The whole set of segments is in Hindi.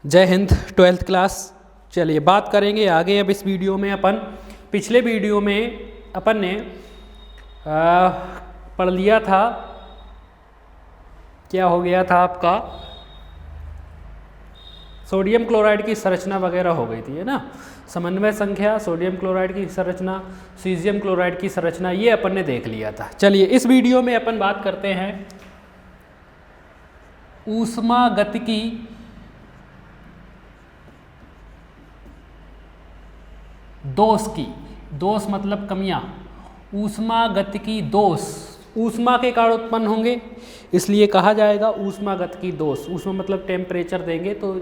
जय हिंद 12th क्लास। चलिए बात करेंगे आगे। अब इस वीडियो में अपन पिछले वीडियो में अपन ने पढ़ लिया था, क्या हो गया था आपका, सोडियम क्लोराइड की संरचना वगैरह हो गई थी, है ना। समन्वय संख्या, सोडियम क्लोराइड की संरचना, सीजियम क्लोराइड की संरचना, ये अपन ने देख लिया था। चलिए इस वीडियो में अपन बात करते हैं ऊष्मागतिकी दोष की। दोष मतलब कमियां। ऊष्मागतिकी दोष ऊष्मा के कारण उत्पन्न होंगे, इसलिए कहा जाएगा ऊष्मागतिकी दोष। ऊष्मा मतलब टेम्परेचर देंगे तो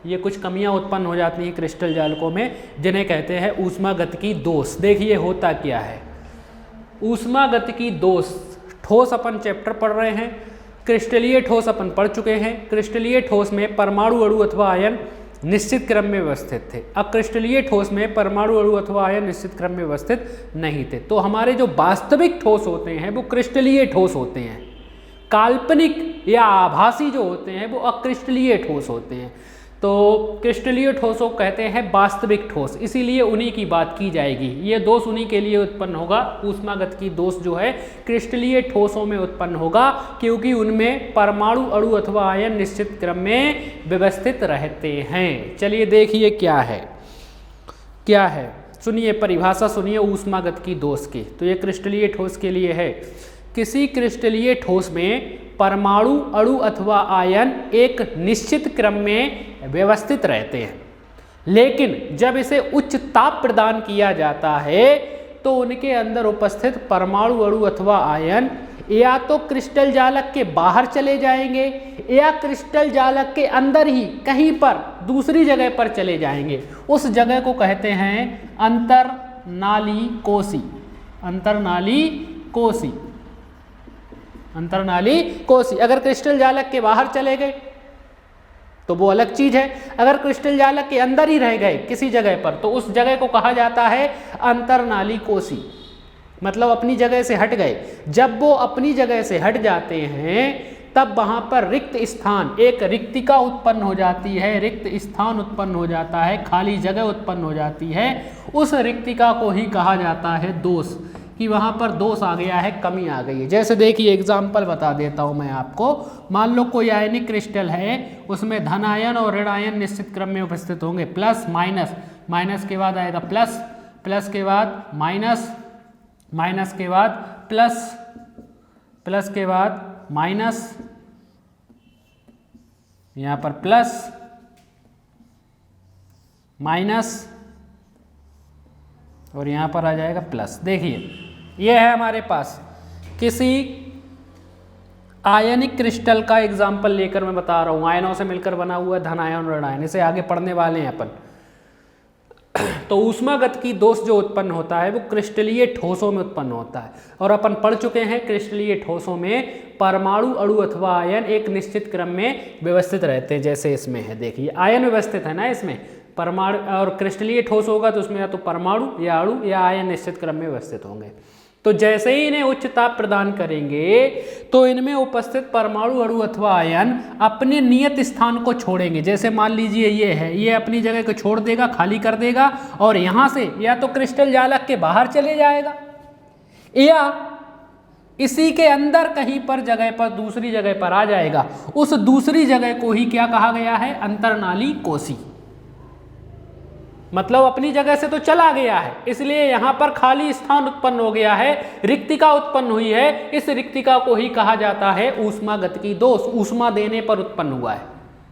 ये कुछ कमियां उत्पन्न हो जाती हैं क्रिस्टल जालकों में, जिन्हें कहते हैं ऊष्मागतिकी दोष। देखिए होता क्या है ऊष्मागतिकी दोष। ठोस अपन चैप्टर पढ़ रहे हैं, क्रिस्टलीय ठोस अपन पढ़ चुके हैं। क्रिस्टलीय ठोस में परमाणु, अणु अथवा आयन निश्चित क्रम में व्यवस्थित थे। अक्रिस्टलीय ठोस में परमाणु, अणु अथवा आयन निश्चित क्रम में व्यवस्थित नहीं थे। तो हमारे जो वास्तविक ठोस होते हैं वो क्रिस्टलीय ठोस होते हैं। काल्पनिक या आभासी जो होते हैं वो अक्रिस्टलीय ठोस होते हैं। तो क्रिस्टलीय ठोसों को कहते हैं वास्तविक ठोस, इसीलिए उन्हीं की बात की जाएगी। ये दोष उन्हीं के लिए उत्पन्न होगा। ऊष्मागतिकी दोष जो है क्रिस्टलीय ठोसों में उत्पन्न होगा, क्योंकि उनमें परमाणु, अणु अथवा आयन निश्चित क्रम में व्यवस्थित रहते हैं। चलिए देखिए क्या है, सुनिए परिभाषा सुनिए ऊष्मागतिकी दोष की। तो ये क्रिस्टलीय ठोस के लिए है। किसी क्रिस्टलीय ठोस में परमाणु, अणु अथवा आयन एक निश्चित क्रम में व्यवस्थित रहते हैं, लेकिन जब इसे उच्च ताप प्रदान किया जाता है तो उनके अंदर उपस्थित परमाणु, अणु अथवा आयन या तो क्रिस्टल जालक के बाहर चले जाएंगे या क्रिस्टल जालक के अंदर ही कहीं पर दूसरी जगह पर चले जाएंगे। उस जगह को कहते हैं अंतर्नाली कोशी। अंतर्नाली कोशी, अंतर्नाली कोशी। अगर क्रिस्टल जालक के बाहर चले गए तो वो अलग चीज है। अगर क्रिस्टल जालक के अंदर ही रह गए किसी जगह पर तो उस जगह को कहा जाता है अंतर्नाली कोशी, मतलब अपनी जगह से हट गए। जब वो अपनी जगह से हट जाते हैं तब वहां पर रिक्त स्थान, एक रिक्तिका उत्पन्न हो जाती है, रिक्त स्थान उत्पन्न हो जाता है, खाली जगह उत्पन्न हो जाती है। उस रिक्तिका को ही कहा जाता है दोष, कि वहाँ पर दोष आ गया है, कमी आ गई है। जैसे देखिए एग्जाम्पल बता देता हूँ मैं आपको। मान लो कोई आयनिक क्रिस्टल है, उसमें धन आयन और ऋण आयन निश्चित क्रम में उपस्थित होंगे। प्लस माइनस, माइनस के बाद आएगा प्लस, प्लस के बाद माइनस, माइनस के बाद प्लस, प्लस के बाद माइनस, यहाँ पर प्लस माइनस और यहाँ पर आ जाएगा प्लस। देखिए ये है हमारे पास किसी आयनिक क्रिस्टल का एग्जाम्पल लेकर मैं बता रहा हूँ। आयनों से मिलकर बना हुआ धन आयन और ऋण आयन, इसे आगे पढ़ने वाले हैं अपन। तो ऊष्मागतिकी दोष जो उत्पन्न होता है वो क्रिस्टलीय ठोसों में उत्पन्न होता है, और अपन पढ़ चुके हैं क्रिस्टलीय ठोसों में परमाणु, अणु अथवा आयन एक निश्चित क्रम में व्यवस्थित रहते हैं। जैसे इसमें है, देखिए आयन व्यवस्थित है ना इसमें, परमाणु, और क्रिस्टलीय ठोस होगा तो उसमें या तो परमाणु या अणु या आयन निश्चित क्रम में व्यवस्थित होंगे। तो जैसे ही इन्हें उच्च ताप प्रदान करेंगे तो इनमें उपस्थित परमाणु, अणु अथवा आयन अपने नियत स्थान को छोड़ेंगे। जैसे मान लीजिए ये है, ये अपनी जगह को छोड़ देगा, खाली कर देगा, और यहाँ से या तो क्रिस्टल जालक के बाहर चले जाएगा या इसी के अंदर कहीं पर जगह पर दूसरी जगह पर आ जाएगा। उस दूसरी जगह को ही क्या कहा गया है? अंतर्नाली कोशी। मतलब अपनी जगह से तो चला गया है, इसलिए यहाँ पर खाली स्थान उत्पन्न हो गया है, रिक्तिका उत्पन्न हुई है। इस रिक्तिका को ही कहा जाता है ऊष्मागतिकी दोष। ऊष्मा देने पर उत्पन्न हुआ है।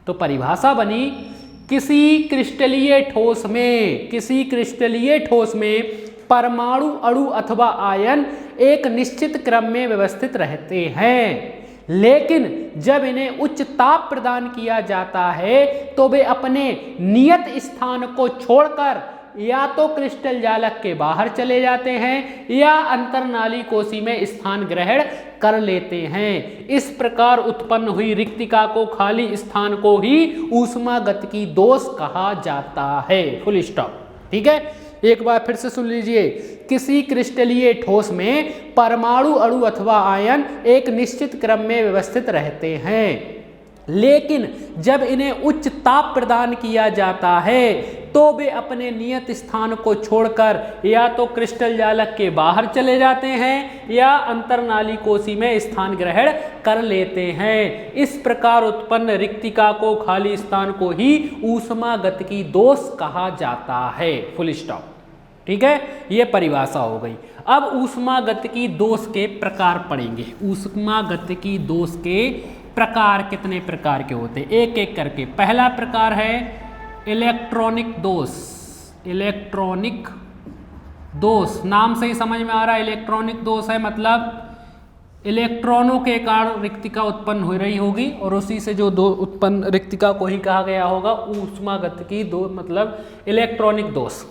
तो परिभाषा बनी, किसी क्रिस्टलीय ठोस में, किसी क्रिस्टलीय ठोस में परमाणु, अणु अथवा आयन एक निश्चित क्रम में व्यवस्थित रहते हैं, लेकिन जब इन्हें उच्च ताप प्रदान किया जाता है तो वे अपने नियत स्थान को छोड़कर या तो क्रिस्टल जालक के बाहर चले जाते हैं या अंतर्नाली कोशी में स्थान ग्रहण कर लेते हैं। इस प्रकार उत्पन्न हुई रिक्तिका को, खाली स्थान को ही ऊष्मागतिकी दोष कहा जाता है। Full stop. ठीक है, एक बार फिर से सुन लीजिए। किसी क्रिस्टलीय ठोस में परमाणु, अणु अथवा आयन एक निश्चित क्रम में व्यवस्थित रहते हैं, लेकिन जब इन्हें उच्च ताप प्रदान किया जाता है तो वे अपने नियत स्थान को छोड़कर या तो क्रिस्टल जालक के बाहर चले जाते हैं या अंतर्नाली कोशी में स्थान ग्रहण कर लेते हैं। इस प्रकार उत्पन्न रिक्तिका को, खाली स्थान को ही ऊष्मागतिकी दोष कहा जाता है। Full stop. ठीक है, ये परिभाषा हो गई। अब ऊष्मागतिकी दोष के प्रकार पढ़ेंगे। ऊष्मागतिकी दोष के प्रकार कितने प्रकार के होते हैं, एक एक करके। पहला प्रकार है इलेक्ट्रॉनिक दोष। इलेक्ट्रॉनिक दोष नाम से ही समझ में आ रहा है, इलेक्ट्रॉनिक दोष है मतलब इलेक्ट्रॉनों के कारण रिक्तिका उत्पन्न हो रही होगी और उसी से जो दो उत्पन्न रिक्तिका को ही कहा गया होगा ऊष्मागतिकी दोष, मतलब इलेक्ट्रॉनिक दोष।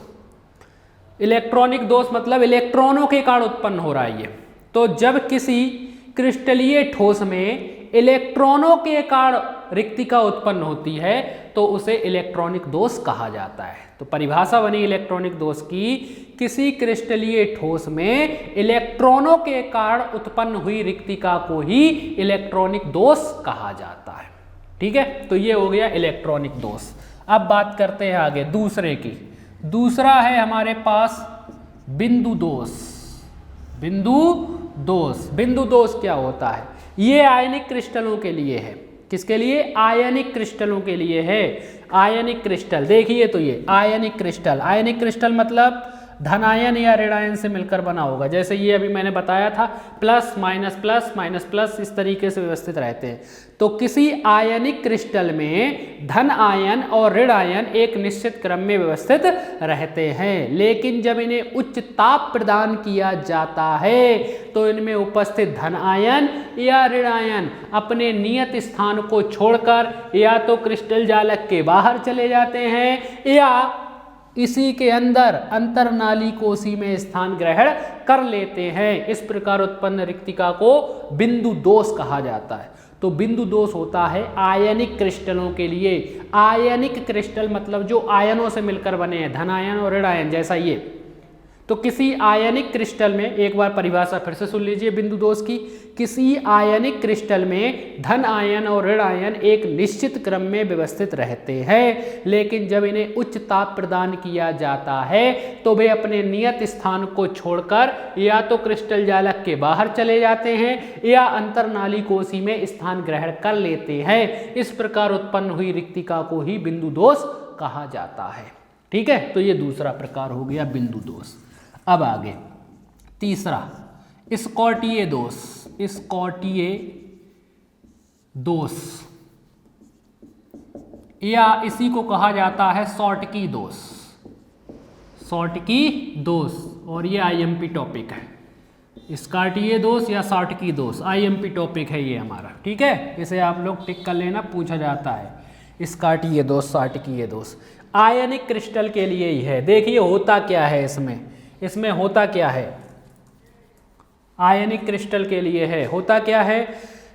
इलेक्ट्रॉनिक दोष मतलब इलेक्ट्रॉनों के कारण उत्पन्न हो रहा है ये। तो जब किसी क्रिस्टलीय ठोस में इलेक्ट्रॉनों के कारण रिक्तिका उत्पन्न होती है तो उसे इलेक्ट्रॉनिक दोष कहा जाता है। तो परिभाषा बनी इलेक्ट्रॉनिक दोष की, किसी क्रिस्टलीय ठोस में इलेक्ट्रॉनों के कारण उत्पन्न हुई रिक्तिका को ही इलेक्ट्रॉनिक दोष कहा जाता है। ठीक है, तो ये हो गया इलेक्ट्रॉनिक दोष। अब बात करते हैं आगे दूसरे की। दूसरा है हमारे पास बिंदु दोष। बिंदु दोष। बिंदु दोष क्या होता है? ये आयनिक क्रिस्टलों के लिए है। किसके लिए? आयनिक क्रिस्टलों के लिए है। आयनिक क्रिस्टल देखिए, तो ये आयनिक क्रिस्टल, आयनिक क्रिस्टल मतलब धनायन या ऋणायन से मिलकर बना होगा। जैसे ये अभी मैंने बताया था, plus minus plus minus plus इस तरीके से व्यवस्थित रहते हैं। तो किसी आयनिक क्रिस्टल में धन आयन और ऋण आयन एक निश्चित क्रम में व्यवस्थित रहते हैं, लेकिन जब इन्हें उच्च ताप प्रदान किया जाता है तो इनमें उपस्थित धन आयन या ऋण आयन अपने नियत स्थान को छोड़कर या तो क्रिस्टल जालक के बाहर चले जाते हैं या इसी के अंदर अंतर्नाली कोशी में स्थान ग्रहण कर लेते हैं। इस प्रकार उत्पन्न रिक्तिका को बिंदु दोष कहा जाता है। तो बिंदु दोष होता है आयनिक क्रिस्टलों के लिए। आयनिक क्रिस्टल मतलब जो आयनों से मिलकर बने हैं, धन आयन और ऋण आयन, जैसा ये। तो किसी आयनिक क्रिस्टल में, एक बार परिभाषा फिर से सुन लीजिए बिंदु दोष की, किसी आयनिक क्रिस्टल में धन आयन और ऋण आयन एक निश्चित क्रम में व्यवस्थित रहते हैं, लेकिन जब इन्हें उच्च ताप प्रदान किया जाता है तो वे अपने नियत स्थान को छोड़कर या तो क्रिस्टल जालक के बाहर चले जाते हैं या अंतर्नाली कोशी में स्थान ग्रहण कर लेते हैं। इस प्रकार उत्पन्न हुई रिक्तिका को ही बिंदु दोष कहा जाता है। ठीक है, तो ये दूसरा प्रकार हो गया बिंदु दोष। अब आगे तीसरा स्कॉटिये दोष। स्कॉटिये दोष या इसी को कहा जाता है शॉर्टकी दोष। शॉर्टकी दोष, और ये आईएमपी टॉपिक है। स्कॉटिये दोष या शॉर्टकी दोष आईएमपी टॉपिक है ये हमारा। ठीक है, इसे आप लोग टिक कर लेना, पूछा जाता है स्कॉटिये दोष, शॉर्टकी दोष। आयनिक क्रिस्टल के लिए ही है। देखिए होता क्या है इसमें होता क्या है, आयनिक क्रिस्टल के लिए है। होता क्या है,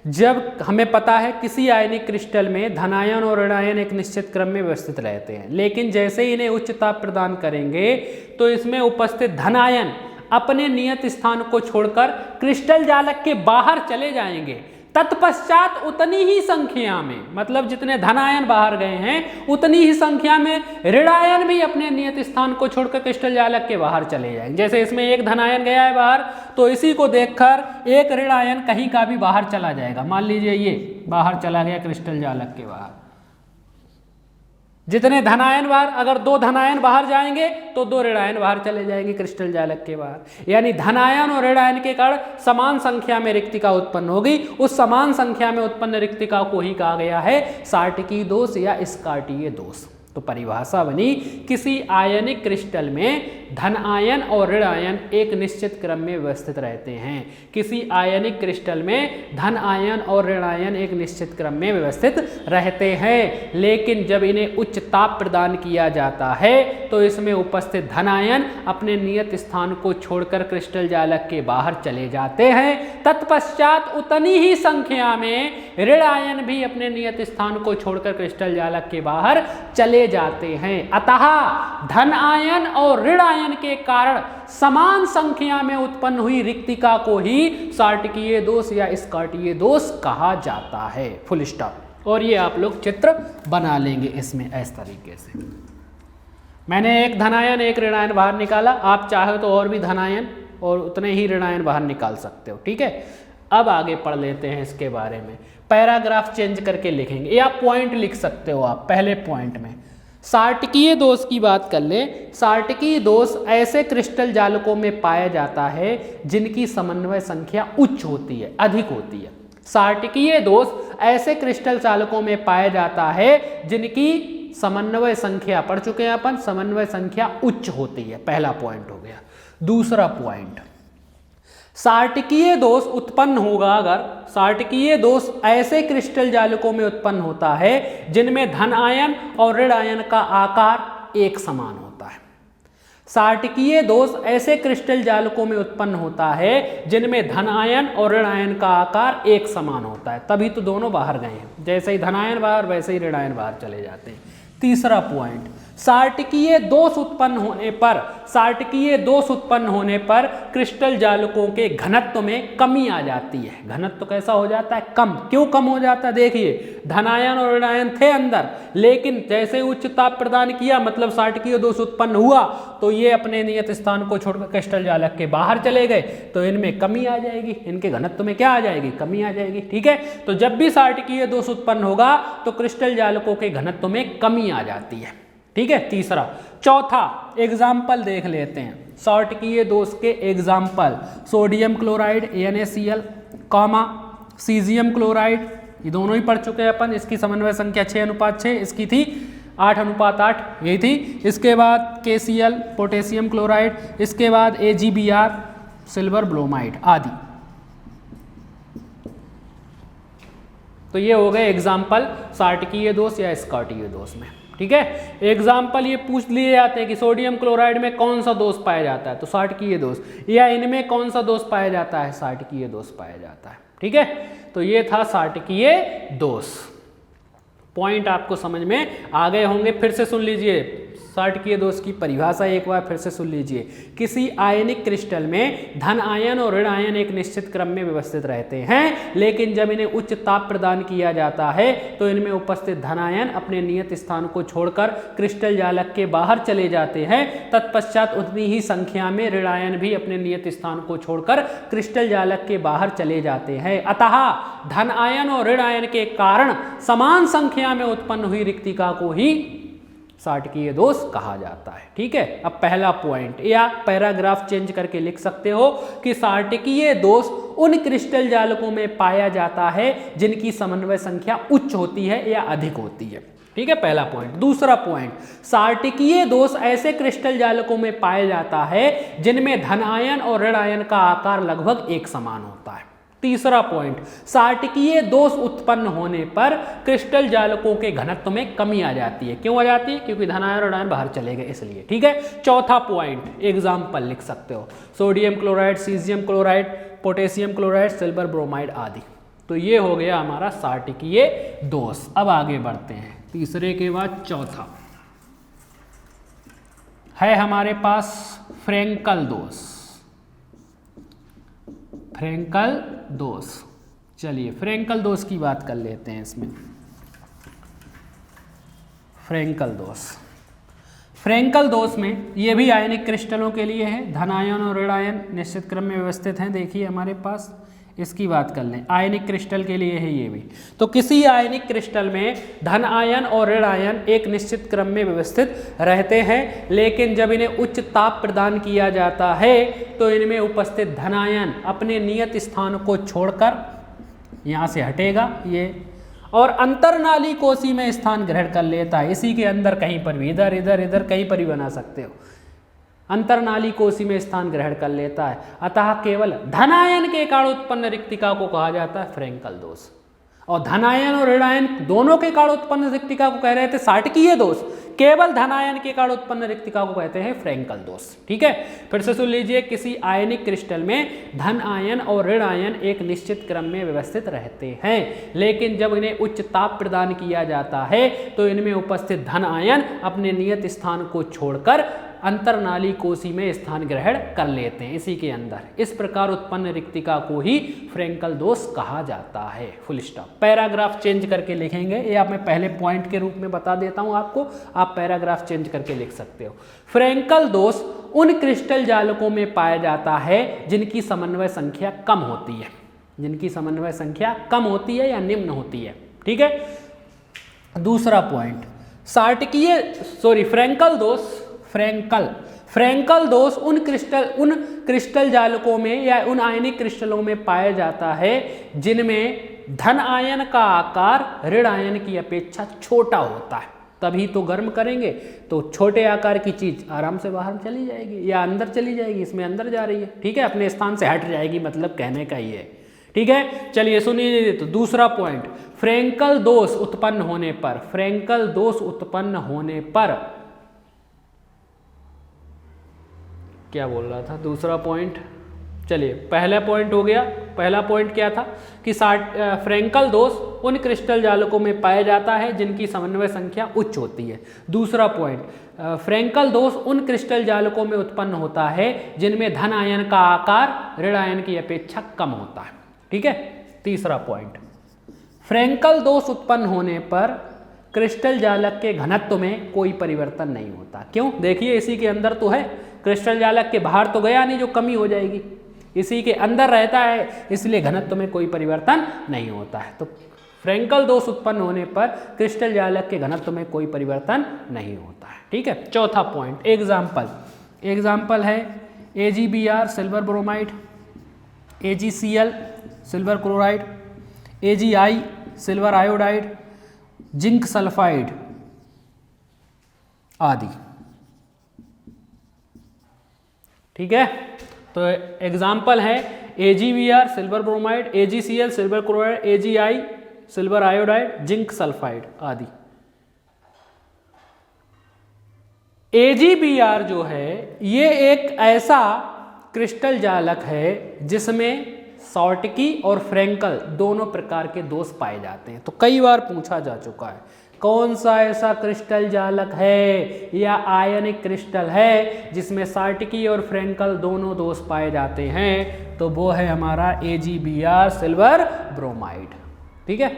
जब हमें पता है किसी आयनिक क्रिस्टल में धनायन और ऋणायन एक निश्चित क्रम में व्यवस्थित रहते हैं, लेकिन जैसे ही इन्हें उच्च ताप प्रदान करेंगे तो इसमें उपस्थित धनायन अपने नियत स्थान को छोड़कर क्रिस्टल जालक के बाहर चले जाएंगे। तत्पश्चात उतनी ही संख्या में, मतलब जितने धनायन बाहर गए हैं उतनी ही संख्या में ऋणायन भी अपने नियत स्थान को छोड़कर क्रिस्टल जालक के बाहर चले जाएंगे। जैसे इसमें एक धनायन गया है बाहर, तो इसी को देखकर एक ऋणायन कहीं का भी बाहर चला जाएगा। मान लीजिए ये बाहर चला गया क्रिस्टल जालक के बाहर, जितने धनायन बाहर, अगर दो धनायन बाहर जाएंगे तो दो ऋणायन बाहर चले जाएंगे क्रिस्टल जालक के बाहर। यानी धनायन और ऋणायन के कारण समान संख्या में रिक्तिका उत्पन्न होगी। उस समान संख्या में उत्पन्न रिक्तिका को ही कहा गया है शॉर्टकी दोष या स्कॉटिये दोष। तो परिभाषा बनी, किसी आयनिक क्रिस्टल में धन आयन और ऋण आयन एक निश्चित क्रम में व्यवस्थित रहते हैं। किसी आयनिक क्रिस्टल में धन आयन और ऋण आयन एक निश्चित क्रम में व्यवस्थित रहते हैं, लेकिन जब इन्हें उच्च ताप प्रदान किया जाता है तो इसमें उपस्थित धन आयन अपने नियत स्थान को छोड़कर क्रिस्टल जालक के बाहर चले जाते हैं। तत्पश्चात उतनी ही संख्या में ऋण आयन भी अपने नियत स्थान को छोड़कर क्रिस्टल जालक के बाहर चले जाते हैं। अतः धन आयन और ऋण आयन के कारण समान संख्या में उत्पन्न हुई रिक्तिका को ही शॉर्टकी दोष या स्कॉटिये दोष कहा जाता है। Full stop. और ये आप लोग चित्र बना लेंगे इसमें इस तरीके से। मैंने एक धनायन एक ऋणायन बाहर निकाला, आप चाहे तो और भी धनायन और उतने ही ऋणायन बाहर निकाल सकते हो, ठीक है। अब आगे पढ़ लेते हैं इसके बारे में। पैराग्राफ चेंज करके लिखेंगे या पॉइंट लिख सकते हो आप पहले पॉइंट में। सार्टकीय दोष की बात कर लें। सार्टकीय दोष ऐसे क्रिस्टल जालकों में पाया जाता है जिनकी समन्वय संख्या उच्च होती है, अधिक होती है। सार्टकीय दोष ऐसे क्रिस्टल जालकों में पाया जाता है जिनकी समन्वय संख्या, पढ़ चुके हैं अपन, समन्वय संख्या उच्च होती है। पहला पॉइंट हो गया। दूसरा पॉइंट, सार्टकीय दोष उत्पन्न होगा अगर सार्टकीय दोष ऐसे क्रिस्टल जालकों में उत्पन्न होता है जिनमें धन आयन और ऋण आयन का आकार एक समान होता है। सार्टकीय दोष ऐसे क्रिस्टल जालकों में उत्पन्न होता है जिनमें धन आयन और ऋण आयन का आकार एक समान होता है। तभी तो दोनों बाहर गए हैं, जैसे ही धन आयन बाहर वैसे ही ऋण आयन बाहर चले जाते हैं। तीसरा पॉइंट, सार्टकीय दोष उत्पन्न होने पर क्रिस्टल जालकों के घनत्व में कमी आ जाती है। घनत्व कैसा हो जाता है? कम। क्यों कम हो जाता है? देखिए, धनायन और ऋणायन थे अंदर, लेकिन जैसे उच्च ताप प्रदान किया, मतलब सार्टकीय दोष उत्पन्न हुआ, तो ये अपने नियत स्थान को छोड़कर क्रिस्टल जालक के बाहर चले गए, तो इनमें कमी आ जाएगी, इनके घनत्व में क्या आ जाएगी? कमी आ जाएगी, ठीक है। तो जब भी सार्टकीय दोष उत्पन्न होगा तो क्रिस्टल जालकों के घनत्व में कमी आ जाती है, ठीक है। तीसरा। चौथा एग्जाम्पल देख लेते हैं सार्टकीय दोष के example. Sodium chloride NaCl, caesium chloride, ये दोनों ही पढ़ चुके हैं अपन। इसकी समन्वय संख्या 6:6, इसकी थी 8:8, यही थी। इसके बाद KCl, पोटेशियम क्लोराइड, इसके बाद AgBr, सिल्वर ब्रोमाइड आदि। तो ये हो गए एग्जाम्पल सार्टकीय दोष या स्कॉटिय दोष में, ठीक है। एग्जाम्पल ये पूछ लिए जाते हैं कि सोडियम क्लोराइड में कौन सा दोष पाया जाता है, तो सार्टकीय दोष, या इनमें कौन सा दोष पाया जाता है, सार्टकीय दोष पाया जाता है, ठीक है। तो ये था सार्टकीय दोष। पॉइंट आपको समझ में आ गए होंगे। फिर से सुन लीजिए सार्टकीय दोष की परिभाषा एक बार फिर से सुन लीजिए। किसी आयनिक क्रिस्टल में धन आयन और ऋण आयन एक निश्चित क्रम में व्यवस्थित रहते हैं, लेकिन जब इन्हें उच्च ताप प्रदान किया जाता है तो इनमें उपस्थित धन आयन अपने नियत स्थान को छोड़कर क्रिस्टल जालक के बाहर चले जाते हैं। तत्पश्चात उतनी ही संख्या में ऋण आयन भी अपने नियत स्थान को छोड़कर क्रिस्टल जालक के बाहर चले जाते हैं। अतः धन आयन और ऋण आयन के कारण समान संख्या में उत्पन्न हुई रिक्तिका को ही सार्टकीय दोष कहा जाता है, ठीक है। अब पहला पॉइंट, या पैराग्राफ चेंज करके लिख सकते हो कि सार्टकीय दोष उन क्रिस्टल जालकों में पाया जाता है जिनकी समन्वय संख्या उच्च होती है या अधिक होती है, ठीक है, पहला पॉइंट। दूसरा पॉइंट, सार्टकीय दोष ऐसे क्रिस्टल जालकों में पाया जाता है जिनमें धन आयन और ऋण आयन का आकार लगभग एक समान होता है। तीसरा पॉइंट, सार्टकीय दोष उत्पन्न होने पर क्रिस्टल जालकों के घनत्व में कमी आ जाती है। क्यों आ जाती है? क्योंकि धनायन और ऋणायन बाहर चले गए, इसलिए, ठीक है। चौथा पॉइंट एग्जाम्पल लिख सकते हो, sodium chloride, caesium chloride, potassium chloride, silver bromide आदि। तो ये हो गया हमारा सार्टकीय दोष। अब आगे बढ़ते हैं, तीसरे के बाद चौथा है हमारे पास फ्रेंकल दोष। फ्रेंकल दोष, चलिए फ्रेंकल दोष की बात कर लेते हैं इसमें। फ्रेंकल दोष, फ्रेंकल दोष में ये भी आयनिक क्रिस्टलों के लिए है। धन आयन और ऋण आयन निश्चित क्रम में व्यवस्थित हैं, देखिए हमारे पास, इसकी बात कर लें। आयनिक क्रिस्टल के लिए है ये भी। तो किसी आयनिक क्रिस्टल में धन आयन और ऋण आयन एक निश्चित क्रम में व्यवस्थित रहते हैं, लेकिन जब इन्हें उच्च ताप प्रदान किया जाता है तो इनमें उपस्थित धन आयन अपने नियत स्थान को छोड़कर यहाँ से हटेगा ये, और अंतरनाली कोशी में स्थान ग्रहण कर लेता है। इसी के अंदर कहीं पर भी, इधर इधर इधर कहीं पर भी बना सकते हो, अंतरनाली कोशी में स्थान ग्रहण कर लेता है। अतः केवल धनायन के कारण उत्पन्न रिक्तिका को कहा जाता है फ्रेंकल दोष, और धनायन और ऋणायन दोनों के कारण उत्पन्न रिक्तिका को कह रहे थे सार्टकीय दोष, केवल धनायन के कारण उत्पन्न रिक्तिका को कहते हैं फ्रेंकल दोष, ठीक है। फिर से सुन लीजिए, किसी आयनिक क्रिस्टल में धन आयन और ऋण आयन एक निश्चित क्रम में व्यवस्थित रहते हैं, लेकिन जब इन्हें उच्च ताप प्रदान किया जाता है तो इनमें उपस्थित धन आयन अपने नियत स्थान को छोड़कर अंतरनाली कोशी में स्थान ग्रहण कर लेते हैं इसी के अंदर। इस प्रकार उत्पन्न रिक्तिका को ही फ्रेंकल दोष कहा जाता है। Full stop. पैराग्राफ चेंज करके लिखेंगे, ये आप मैं पहले पॉइंट के रूप में बता देता हूं आपको, आप पैराग्राफ चेंज करके लिख सकते हो। फ्रेंकल दोष उन क्रिस्टल जालकों में पाया जाता है जिनकी समन्वय संख्या कम होती है, जिनकी समन्वय संख्या कम होती है या निम्न होती है। ठीक है। दूसरा पॉइंट, फ्रेंकल दोष, फ्रेंकल दोष उन क्रिस्टल जालकों में या उन आयनिक क्रिस्टलों में पाया जाता है जिनमें धन आयन का आकार ऋण आयन की अपेक्षा छोटा होता है। तभी तो गर्म करेंगे तो छोटे आकार की चीज आराम से बाहर चली जाएगी या अंदर चली जाएगी, इसमें अंदर जा रही है। ठीक है, अपने स्थान से हट जाएगी, मतलब कहने का ये है। ठीक है, चलिए सुनिए। तो दूसरा पॉइंट, फ्रेंकल दोष उत्पन्न होने पर, फ्रेंकल दोष उत्पन्न होने पर क्या बोल रहा था दूसरा पॉइंट। चलिए, पहला पॉइंट हो गया। पहला पॉइंट क्या था कि फ्रेंकल दोष उन क्रिस्टल जालकों में पाया जाता है जिनकी समन्वय संख्या उच्च होती है। दूसरा पॉइंट, फ्रेंकल दोष उन क्रिस्टल जालकों में उत्पन्न होता है जिनमें धन आयन का आकार ऋण आयन की अपेक्षा कम होता है। ठीक है। तीसरा पॉइंट, फ्रेंकल दोष उत्पन्न होने पर क्रिस्टल जालक के घनत्व में कोई परिवर्तन नहीं होता। क्यों? देखिए, इसी के अंदर तो है, क्रिस्टल जालक के बाहर तो गया नहीं जो कमी हो जाएगी, इसी के अंदर रहता है, इसलिए घनत्व में कोई परिवर्तन नहीं होता है। तो फ्रेंकल दोष उत्पन्न होने पर क्रिस्टल जालक के घनत्व में कोई परिवर्तन नहीं होता है। ठीक है। चौथा पॉइंट, एग्जाम्पल है AgBr silver bromide, AgCl silver chloride, AgI silver iodide, zinc sulphide आदि। ठीक है। तो एग्जाम्पल है AgBr silver bromide, AgCl silver chloride, AgI silver iodide, zinc sulphide आदि। AgBr जो है ये एक ऐसा क्रिस्टल जालक है जिसमें शॉर्टकी और फ्रेंकल दोनों प्रकार के दोष पाए जाते हैं। तो कई बार पूछा जा चुका है कौन सा ऐसा क्रिस्टल जालक है या आयनिक क्रिस्टल है जिसमें शॉर्टकी और फ्रेंकल दोनों दोष पाए जाते हैं, तो वो है हमारा AgBr सिल्वर ब्रोमाइड। ठीक है।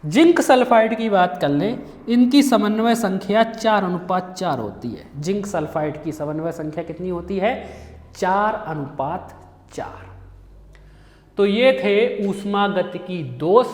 जिंक सल्फाइड की बात कर लें, इनकी समन्वय संख्या 4:4 होती है। जिंक सल्फाइड की समन्वय संख्या कितनी होती है? 4:4। तो ये थे ऊष्मागतिकी दोष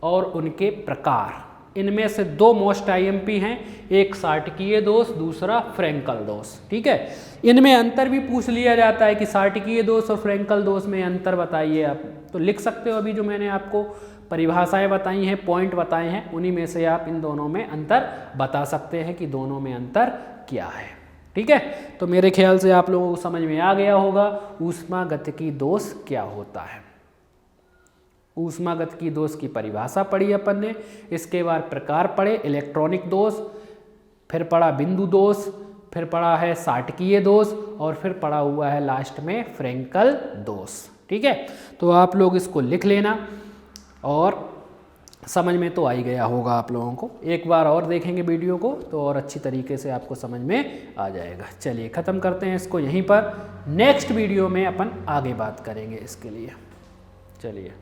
और उनके प्रकार। इनमें से दो मोस्ट IMP हैं, एक शॉर्टकीय दोष, दूसरा फ्रेंकल दोष। ठीक है। इनमें अंतर भी पूछ लिया जाता है कि शॉर्टकीय दोष और फ्रेंकल दोष में अंतर बताइए आप, तो लिख सकते हो। अभी जो मैंने आपको परिभाषाएं बताई हैं, पॉइंट बताए हैं, उन्हीं में से आप इन दोनों में अंतर बता सकते हैं कि दोनों में अंतर क्या है। ठीक है। तो मेरे ख्याल से आप लोगों को समझ में आ गया होगा ऊष्मागतिकी दोष क्या होता है। ऊष्मागतिकी दोष की परिभाषा पढ़ी अपन ने, इसके बाद प्रकार पढ़े, इलेक्ट्रॉनिक दोष, फिर पढ़ा बिंदु दोष, फिर पढ़ा है शॉर्टकीय दोष और फिर पढ़ा हुआ है लास्ट में फ्रेंकल दोष। ठीक है। तो आप लोग इसको लिख लेना और समझ में तो आ ही गया होगा आप लोगों को। एक बार और देखेंगे वीडियो को तो और अच्छी तरीके से आपको समझ में आ जाएगा। चलिए ख़त्म करते हैं इसको यहीं पर, नेक्स्ट वीडियो में अपन आगे बात करेंगे इसके लिए। चलिए।